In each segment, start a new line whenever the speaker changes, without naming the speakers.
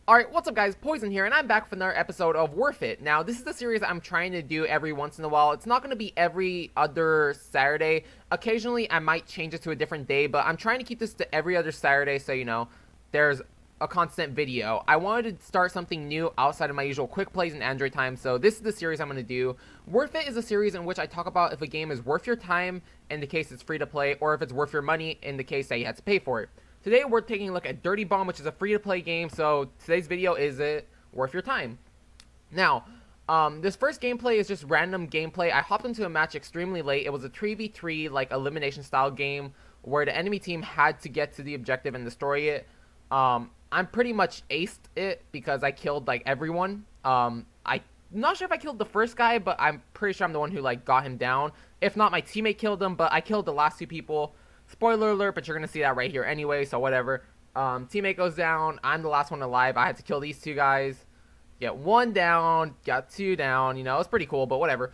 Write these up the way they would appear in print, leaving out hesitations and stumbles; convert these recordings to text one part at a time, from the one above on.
Alright, what's up guys, Poison here, and I'm back with another episode of Worth It. Now, this is the series I'm trying to do every once in a while. It's not going to be every other Saturday. Occasionally, I might change it to a different day, but I'm trying to keep this to every other Saturday so, there's a constant video. I wanted to start something new outside of my usual quick plays and Android time, so this is the series I'm going to do. Worth It is a series in which I talk about if a game is worth your time, in the case it's free to play, or if it's worth your money, in the case that you had to pay for it. Today we're taking a look at Dirty Bomb, which is a free-to-play game, so today's video is it worth your time? Now, this first gameplay is just random gameplay. I hopped into a match extremely late. It was a 3v3, like, elimination-style game where the enemy team had to get to the objective and destroy it. I'm pretty much aced it because I killed, like, everyone. I'm not sure if I killed the first guy, but I'm pretty sure I'm the one who, like, got him down. If not, my teammate killed him, but I killed the last two people. Spoiler alert, but you're going to see that right here anyway, so whatever. Teammate goes down. I'm the last one alive. I had to kill these two guys. Get one down. Got two down. You know, it's pretty cool, but whatever.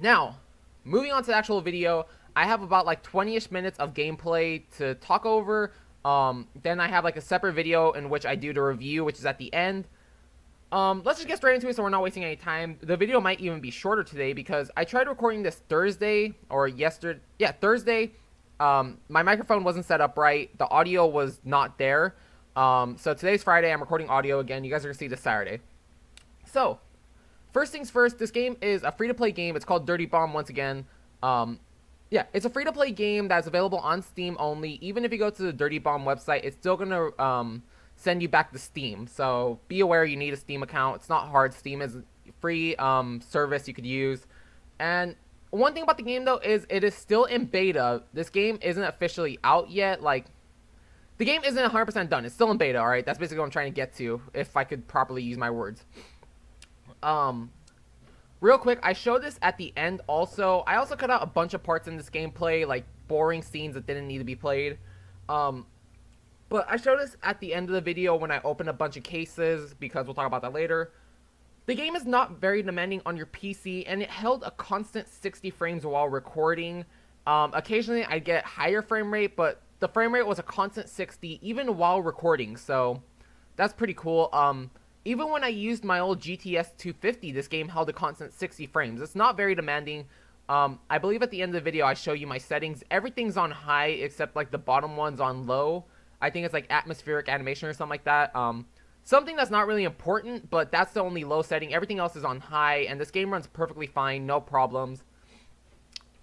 Now, moving on to the actual video, I have about like 20-ish minutes of gameplay to talk over. Then I have like a separate video in which I do the review, which is at the end. Let's just get straight into it so we're not wasting any time. The video might even be shorter today because I tried recording this Thursday or yesterday. Yeah, Thursday. My microphone wasn't set up right. The audio was not there. So today's Friday. I'm recording audio again. You guys are going to see this Saturday. So, first things first, this game is a free-to-play game. It's called Dirty Bomb once again. Yeah, it's a free-to-play game that's available on Steam only. Even if you go to the Dirty Bomb website, it's still going to send you back to Steam. So, be aware you need a Steam account. It's not hard. Steam is a free service you could use. And one thing about the game, though, is it is still in beta. This game isn't officially out yet. Like, the game isn't 100% done. It's still in beta, alright? That's basically what I'm trying to get to, if I could properly use my words. Real quick, I showed this at the end also. I also cut out a bunch of parts in this gameplay, like boring scenes that didn't need to be played. But I showed this at the end of the video when I opened a bunch of cases, because we'll talk about that later. The game is not very demanding on your PC, and it held a constant 60 frames while recording. Occasionally, I get higher frame rate, but the frame rate was a constant 60 even while recording, so that's pretty cool. Even when I used my old GTS 250, this game held a constant 60 frames. It's not very demanding. I believe at the end of the video, I show you my settings. Everything's on high, except like the bottom one's on low. I think it's like atmospheric animation or something like that. Something that's not really important, but that's the only low setting. Everything else is on high, and this game runs perfectly fine, no problems.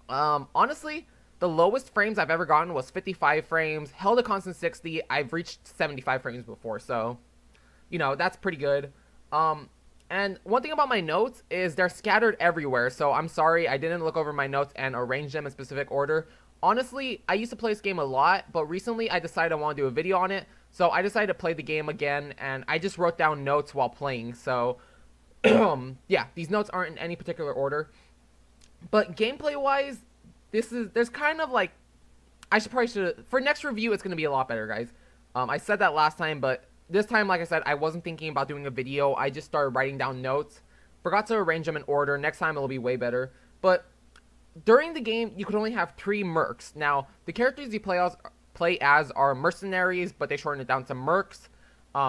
Honestly, the lowest frames I've ever gotten was 55 frames, held a constant 60. I've reached 75 frames before, so, you know, that's pretty good. And one thing about my notes is they're scattered everywhere, so I'm sorry I didn't look over my notes and arrange them in specific order. Honestly, I used to play this game a lot, but recently I decided I want to do a video on it. So I decided to play the game again, and I just wrote down notes while playing. So, yeah, these notes aren't in any particular order. But gameplay-wise, there's kind of like, for next review, it's going to be a lot better, guys. I said that last time, but this time, like I said, I wasn't thinking about doing a video. I just started writing down notes. Forgot to arrange them in order. Next time, it'll be way better. But during the game, you can only have 3 mercs. Now, the characters you play as are mercenaries, but they shorten it down to mercs.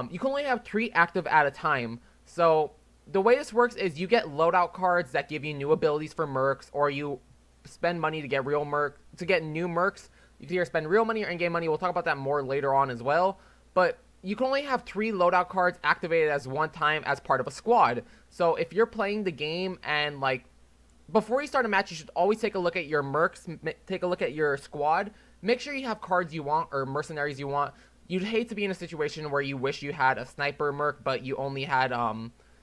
You can only have 3 active at a time. So the way this works is you get loadout cards that give you new abilities for mercs, or you spend money to get new mercs. You can either spend real money or in-game money. We'll talk about that more later on as well. But you can only have 3 loadout cards activated as one time as part of a squad. So if you're playing the game and like before you start a match, you should always take a look at your mercs, take a look at your squad. Make sure you have cards you want or mercenaries you want. You'd hate to be in a situation where you wish you had a sniper merc, but you only had,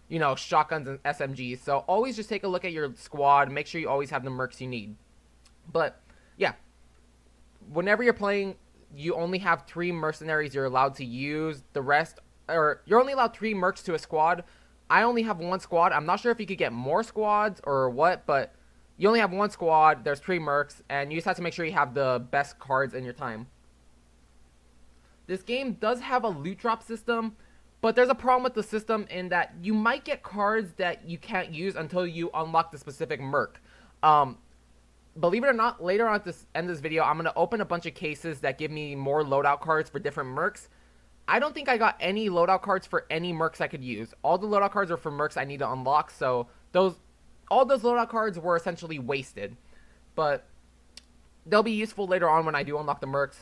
you know, shotguns and SMGs. So always just take a look at your squad. Make sure you always have the mercs you need. But, yeah. Whenever you're playing, you only have 3 mercenaries you're allowed to use. The rest, or you're only allowed 3 mercs to a squad. I only have 1 squad. I'm not sure if you could get more squads or what, but you only have 1 squad, there's 3 mercs, and you just have to make sure you have the best cards in your time. This game does have a loot drop system, but there's a problem with the system in that you might get cards that you can't use until you unlock the specific merc. Believe it or not, later on at this end of this video, I'm going to open a bunch of cases that give me more loadout cards for different mercs. I don't think I got any loadout cards for any mercs I could use. All the loadout cards are for mercs I need to unlock, so all those loadout cards were essentially wasted. But they'll be useful later on when I do unlock the mercs.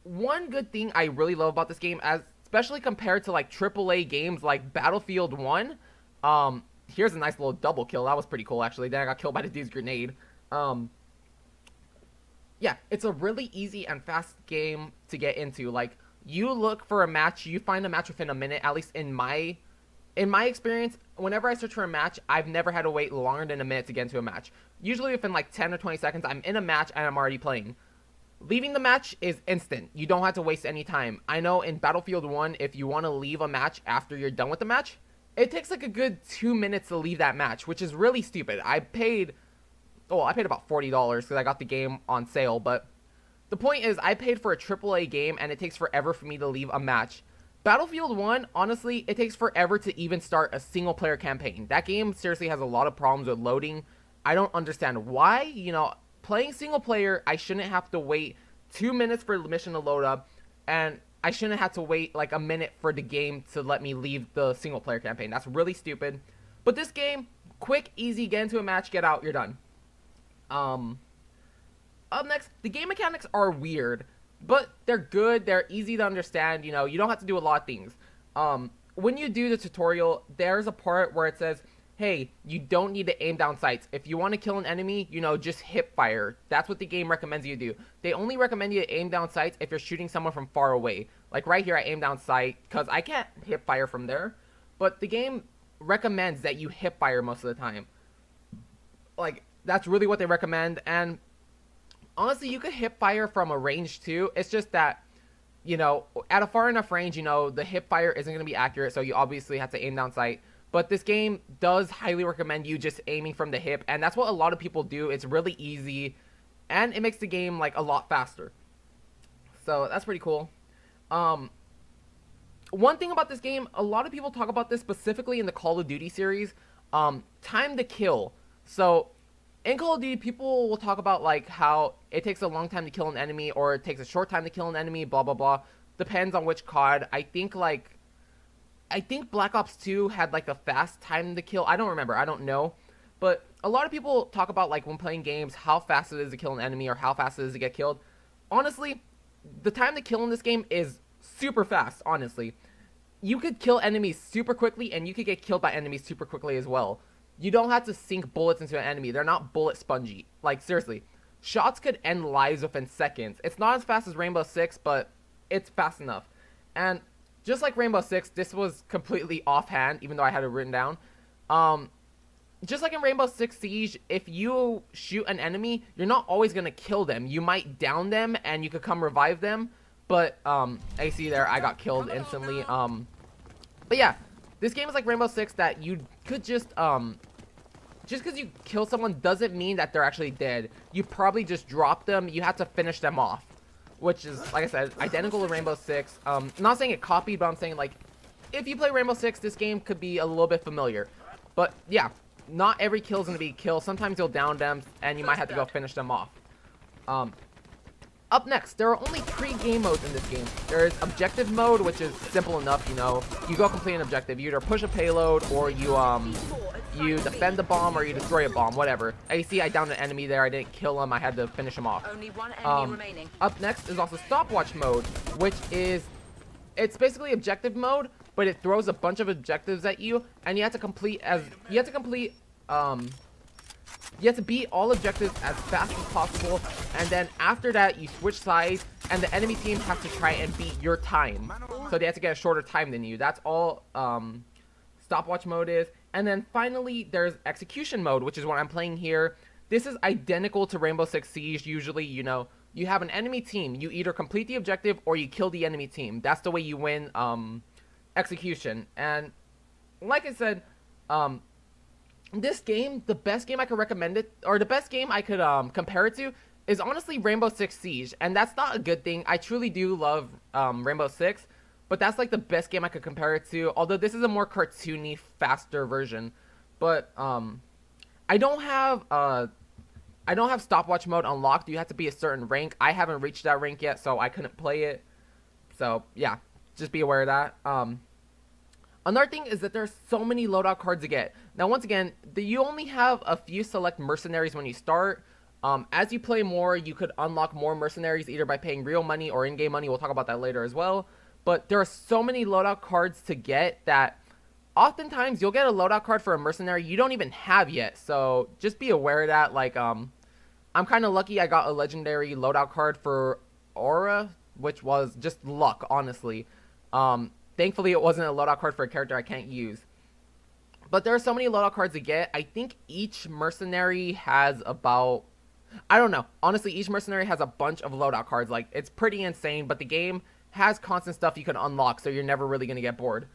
One good thing I really love about this game, especially compared to like AAA games like Battlefield 1, here's a nice little double kill. That was pretty cool, actually. Then I got killed by the dude's grenade. Yeah, it's a really easy and fast game to get into. Like, you look for a match, you find a match within a minute, at least in my experience. Whenever I search for a match, I've never had to wait longer than a minute to get into a match. Usually within like 10 or 20 seconds, I'm in a match and I'm already playing. Leaving the match is instant. You don't have to waste any time. I know in Battlefield 1, if you want to leave a match after you're done with the match, it takes like a good 2 minutes to leave that match, which is really stupid. I paid about $40 because I got the game on sale, but the point is I paid for a AAA game and it takes forever for me to leave a match. Battlefield 1, honestly, it takes forever to even start a single player campaign. That game seriously has a lot of problems with loading. I don't understand why. You know, playing single player, I shouldn't have to wait 2 minutes for the mission to load up, and I shouldn't have to wait like a minute for the game to let me leave the single player campaign. That's really stupid. But this game, quick, easy, get into a match, get out, you're done. Up next, the game mechanics are weird, but they're good, they're easy to understand, you know, you don't have to do a lot of things. When you do the tutorial, there's a part where it says, hey, you don't need to aim down sights. If you want to kill an enemy, you know, just hip fire. That's what the game recommends you do. They only recommend you to aim down sights if you're shooting someone from far away. Like right here, I aim down sight, because I can't hip fire from there, but the game recommends that you hip fire most of the time. Like, that's really what they recommend, and honestly, you could hip fire from a range too. It's just that, you know, at a far enough range, you know, the hip fire isn't going to be accurate, so you obviously have to aim down sight. But this game does highly recommend you just aiming from the hip, and that's what a lot of people do. It's really easy, and it makes the game, like, a lot faster. So, that's pretty cool. One thing about this game, a lot of people talk about this specifically in the Call of Duty series, time to kill. So, in Call of Duty, people will talk about, like, how it takes a long time to kill an enemy, or it takes a short time to kill an enemy, blah, blah, blah. Depends on which COD. I think Black Ops 2 had, like, a fast time to kill. I don't remember. I don't know. But a lot of people talk about, like, when playing games, how fast it is to kill an enemy or how fast it is to get killed. Honestly, the time to kill in this game is super fast, honestly. You could kill enemies super quickly, and you could get killed by enemies super quickly as well. You don't have to sink bullets into an enemy. They're not bullet spongy. Like, seriously. Shots could end lives within seconds. It's not as fast as Rainbow Six, but it's fast enough. And just like Rainbow Six, this was completely offhand, even though I had it written down. Just like in Rainbow Six Siege, if you shoot an enemy, you're not always going to kill them. You might down them, and you could come revive them. But, as you see there, I got killed instantly. But yeah, this game is like Rainbow Six that you could just because you kill someone doesn't mean that they're actually dead. You probably just drop them. You have to finish them off, which is, like I said, identical to Rainbow Six. Not saying it copied, but I'm saying, like, if you play Rainbow Six, this game could be a little bit familiar. But yeah, not every kill is going to be a kill. Sometimes you'll down them, and you might have to go finish them off. Up next, there are only 3 game modes in this game. There's objective mode, which is simple enough, you know. You go complete an objective. You either push a payload, or you defend the bomb, or you destroy a bomb, whatever. As you see, I downed an enemy there. I didn't kill him. I had to finish him off.
Only one enemy remaining.
Up next is also stopwatch mode, which is, it's basically objective mode, but it throws a bunch of objectives at you, and you have to beat all objectives as fast as possible, and then after that, you switch sides, and the enemy team has to try and beat your time. So they have to get a shorter time than you. That's all stopwatch mode is. And then finally, there's execution mode, which is what I'm playing here. This is identical to Rainbow Six Siege. Usually, you know, you have an enemy team. You either complete the objective or you kill the enemy team. That's the way you win execution. And like I said, this game, the best game I could recommend it, or the best game I could compare it to, is honestly Rainbow Six Siege. And that's not a good thing. I truly do love Rainbow Six, but that's like the best game I could compare it to. Although this is a more cartoony, faster version. But I don't have stopwatch mode unlocked. You have to be a certain rank. I haven't reached that rank yet, so I couldn't play it. So yeah, just be aware of that. Another thing is that there's so many loadout cards to get. Now, once again, you only have a few select mercenaries when you start. As you play more, you could unlock more mercenaries either by paying real money or in-game money. We'll talk about that later as well. But there are so many loadout cards to get that oftentimes you'll get a loadout card for a mercenary you don't even have yet. So just be aware of that. Like, I'm kind of lucky I got a legendary loadout card for Aura, which was just luck, honestly. Thankfully, it wasn't a loadout card for a character I can't use. But there are so many loadout cards to get. I think each mercenary has about... I don't know. Honestly, each mercenary has a bunch of loadout cards. Like, it's pretty insane, but the game has constant stuff you can unlock, so you're never really going to get bored.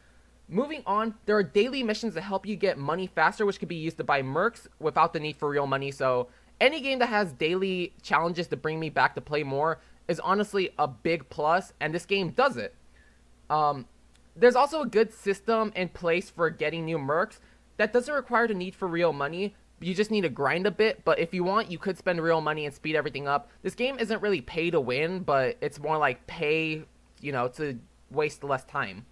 Moving on, there are daily missions that help you get money faster, which can be used to buy mercs without the need for real money. So any game that has daily challenges to bring me back to play more is honestly a big plus, and this game does it. There's also a good system in place for getting new mercs that doesn't require the need for real money. You just need to grind a bit, but if you want, you could spend real money and speed everything up. This game isn't really pay to win, but it's more like pay, you know, to waste less time.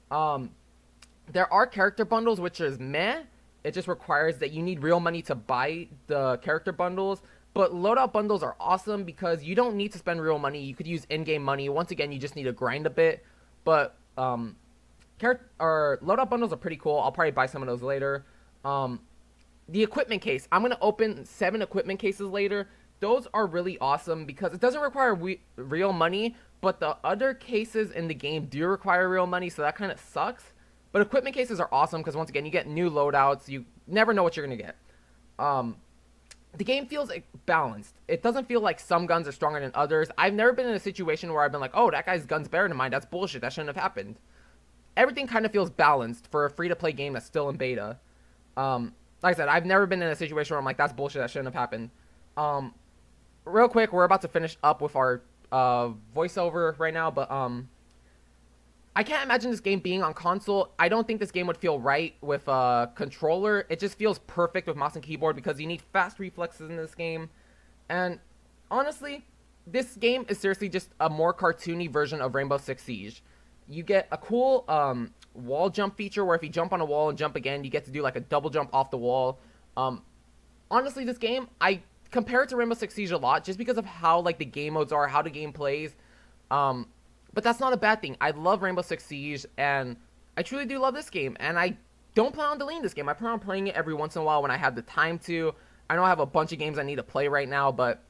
There are character bundles, which is meh. It just requires that you need real money to buy the character bundles. But loadout bundles are awesome because you don't need to spend real money. You could use in-game money. Once again, you just need to grind a bit. But loadout bundles are pretty cool. I'll probably buy some of those later. The equipment case. I'm going to open 7 equipment cases later. Those are really awesome because it doesn't require real money, but the other cases in the game do require real money, so that kind of sucks. But equipment cases are awesome because, once again, you get new loadouts. You never know what you're going to get. The game feels balanced. It doesn't feel like some guns are stronger than others. I've never been in a situation where I've been like, oh, that guy's gun's better than mine. That's bullshit. That shouldn't have happened. Everything kind of feels balanced for a free-to-play game that's still in beta. Like I said, I've never been in a situation where I'm like, that's bullshit. That shouldn't have happened. Real quick, we're about to finish up with our voiceover right now, but I can't imagine this game being on console. I don't think this game would feel right with a controller. It just feels perfect with mouse and keyboard because you need fast reflexes in this game. And honestly, this game is seriously just a more cartoony version of Rainbow Six Siege. You get a cool wall jump feature where if you jump on a wall and jump again, you get to do like a double jump off the wall. Honestly, this game, I compare it to Rainbow Six Siege a lot just because of how like the game modes are, how the game plays. But that's not a bad thing. I love Rainbow Six Siege, and I truly do love this game. And I don't plan on deleting this game. I plan on playing it every once in a while when I have the time to. I know I have a bunch of games I need to play right now, but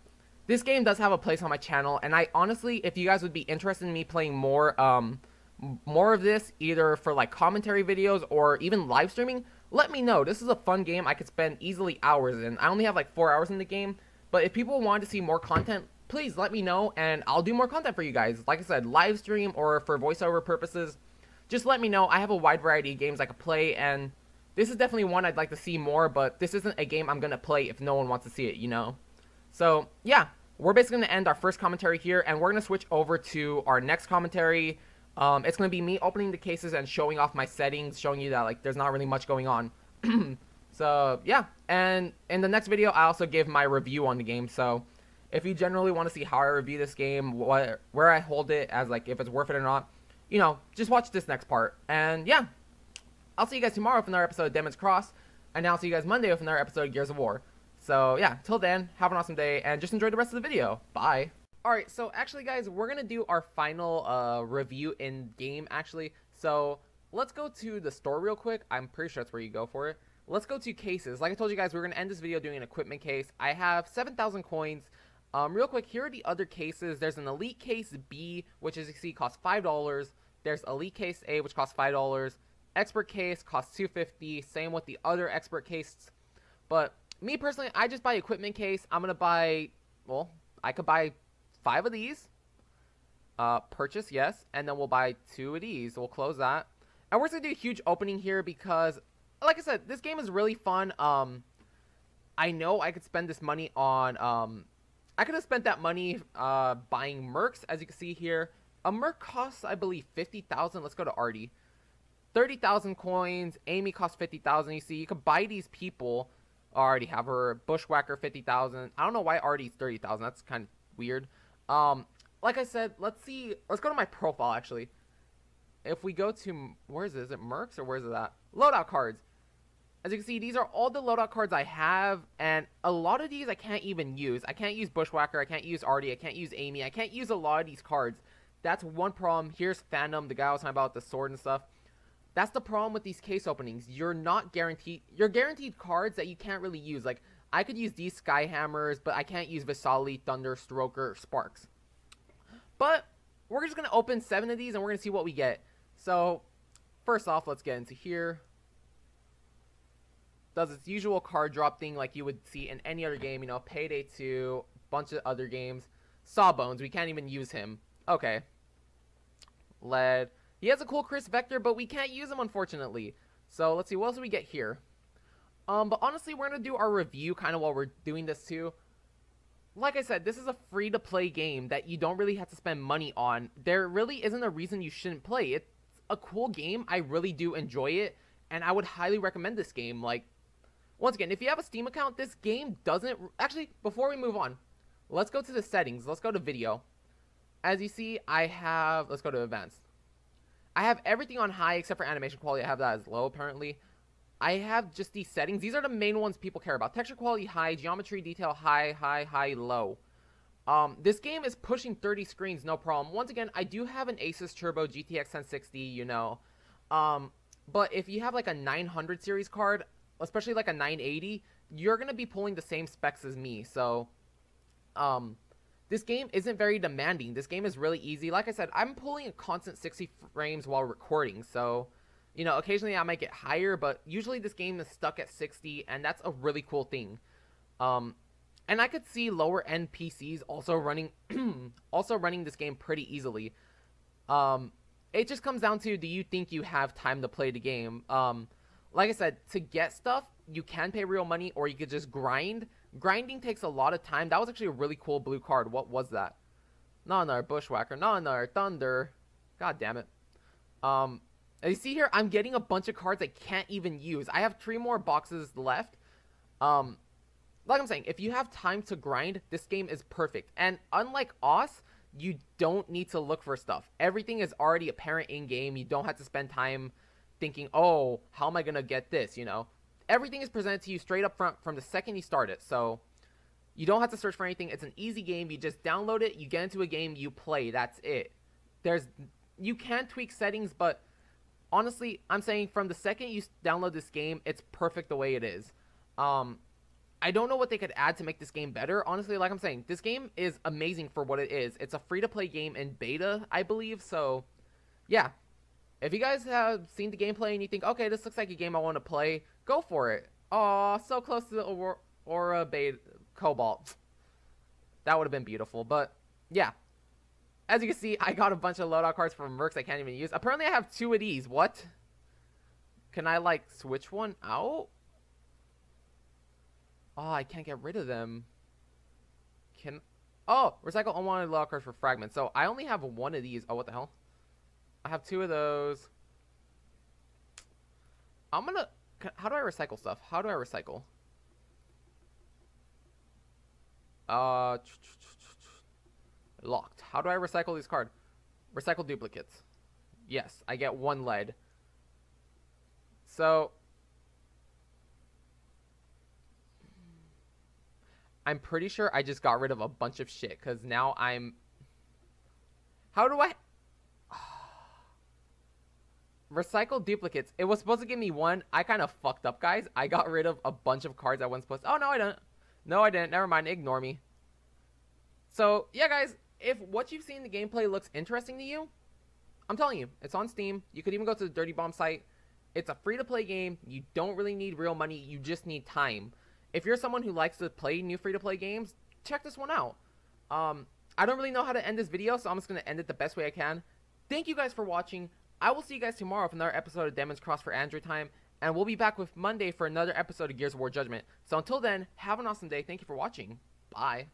this game does have a place on my channel. And I honestly, if you guys would be interested in me playing more of this, either for like commentary videos or even live streaming, let me know. This is a fun game I could spend easily hours in. I only have like 4 hours in the game, but if people want to see more content, please let me know, and I'll do more content for you guys. Like I said, live stream or for voiceover purposes, just let me know. I have a wide variety of games I could play, and this is definitely one I'd like to see more, but this isn't a game I'm going to play if no one wants to see it, you know? So, yeah, we're basically going to end our first commentary here, and we're going to switch over to our next commentary. It's going to be me opening the cases and showing off my settings, showing you that, like, there's not really much going on. So, yeah, and in the next video, I also give my review on the game, so if you generally want to see how I review this game, where I hold it as, like, if it's worth it or not, you know, just watch this next part. And, yeah, I'll see you guys tomorrow with another episode of Demon's Cross, and I'll see you guys Monday with another episode of Gears of War. So, yeah, till then, have an awesome day, and just enjoy the rest of the video. Bye. Alright, so actually, guys, we're going to do our final review in-game, actually. So, let's go to the store real quick. I'm pretty sure that's where you go for it. Let's go to cases. Like I told you guys, we're going to end this video doing an equipment case. I have 7,000 coins. Real quick, here are the other cases. There's an Elite Case B, which as you see costs $5. There's Elite Case A, which costs $5. Expert Case costs $250. Same with the other Expert Cases. But me personally, I just buy equipment case. I'm gonna buy, well, I could buy 5 of these. Purchase, yes, and then we'll buy 2 of these. We'll close that, and we're just gonna do a huge opening here because, like I said, this game is really fun. I know I could spend this money on I could have spent that money buying mercs, as you can see here. A merc costs, I believe, 50,000. Let's go to Artie. 30,000 coins. Amy costs 50,000. You see, you could buy these people. I already have her. Bushwhacker, 50,000. I don't know why Artie's 30,000. That's kind of weird. like I said, let's see. Let's go to my profile, actually. If we go to, where is it? Is it Mercs or where is it at? Loadout cards. As you can see, these are all the loadout cards I have, and a lot of these I can't even use. I can't use Bushwhacker, I can't use Artie, I can't use Amy, I can't use a lot of these cards. That's one problem. Here's Phantom, the guy I was talking about, the sword and stuff. That's the problem with these case openings. You're not guaranteed. You're guaranteed cards that you can't really use. Like, I could use these Skyhammers, but I can't use Visali, Thunder, Stroker, Sparks. But we're just going to open 7 of these, and we're going to see what we get. So, first off, let's get into here. Does its usual card drop thing like you would see in any other game. You know, Payday 2, bunch of other games. Sawbones, we can't even use him. Okay. Lead. He has a cool Chris Vector, but we can't use him, unfortunately. So, let's see, what else do we get here? But honestly, we're going to do our review kind of while we're doing this, too. Like I said, this is a free-to-play game that you don't really have to spend money on. There really isn't a reason you shouldn't play. It's a cool game. I really do enjoy it, and I would highly recommend this game. Like, once again, if you have a Steam account, this game doesn't... Actually, before we move on, let's go to the settings. Let's go to video. As you see, I have... Let's go to advanced. I have everything on high except for animation quality. I have that as low, apparently. I have just these settings. These are the main ones people care about. Texture quality high, geometry detail high, high, high, low. This game is pushing 30 screens, no problem. Once again, I do have an Asus Turbo GTX 1060, you know. But if you have like a 900 series card, especially like a 980, you're going to be pulling the same specs as me. So, this game isn't very demanding. This game is really easy. Like I said, I'm pulling a constant 60 frames while recording. So, you know, occasionally I might get higher, but usually this game is stuck at 60, and that's a really cool thing. And I could see lower end PCs also running this game pretty easily. It just comes down to, do you think you have time to play the game? Like I said, to get stuff, you can pay real money, or you could just grind. Grinding takes a lot of time. That was actually a really cool blue card. What was that? Not another Bushwhacker. Not another Thunder. God damn it. As you see here, I'm getting a bunch of cards I can't even use. I have 3 more boxes left. Like I'm saying, if you have time to grind, this game is perfect. And unlike Oz, you don't need to look for stuff. Everything is already apparent in-game. You don't have to spend time thinking, oh, how am I going to get this, you know? Everything is presented to you straight up front from the second you start it. So, you don't have to search for anything. It's an easy game. You just download it, you get into a game, you play. That's it. You can tweak settings, but honestly, I'm saying from the second you download this game, it's perfect the way it is. I don't know what they could add to make this game better. Honestly, like I'm saying, this game is amazing for what it is. It's a free-to-play game in beta, I believe. So, yeah. If you guys have seen the gameplay and you think, okay, this looks like a game I want to play, go for it. Aw, so close to the Aura Beta Cobalt. That would have been beautiful, but yeah. As you can see, I got a bunch of loadout cards from Mercs I can't even use. Apparently, I have 2 of these. What? Can I, like, switch one out? Oh, I can't get rid of them. Oh, recycle unwanted loadout cards for fragments. So, I only have 1 of these. Oh, what the hell? I have 2 of those. I'm gonna... How do I recycle stuff? How do I recycle? Locked. How do I recycle these cards? Recycle duplicates. Yes, I get 1 lead. So... I'm pretty sure I just got rid of a bunch of shit, because now I'm... How do I... Recycle duplicates. It was supposed to give me 1. I kind of fucked up, guys. I got rid of a bunch of cards I wasn't supposed to... Oh, no, I didn't. No, I didn't. Never mind. Ignore me. So, yeah, guys. If what you've seen in the gameplay looks interesting to you, I'm telling you, it's on Steam. You could even go to the Dirty Bomb site. It's a free-to-play game. You don't really need real money. You just need time. If you're someone who likes to play new free-to-play games, check this one out. I don't really know how to end this video, so I'm just going to end it the best way I can. Thank you guys for watching. I will see you guys tomorrow for another episode of Demon's Cross for Android Time, and we'll be back with Monday for another episode of Gears of War Judgment. So until then, have an awesome day. Thank you for watching. Bye.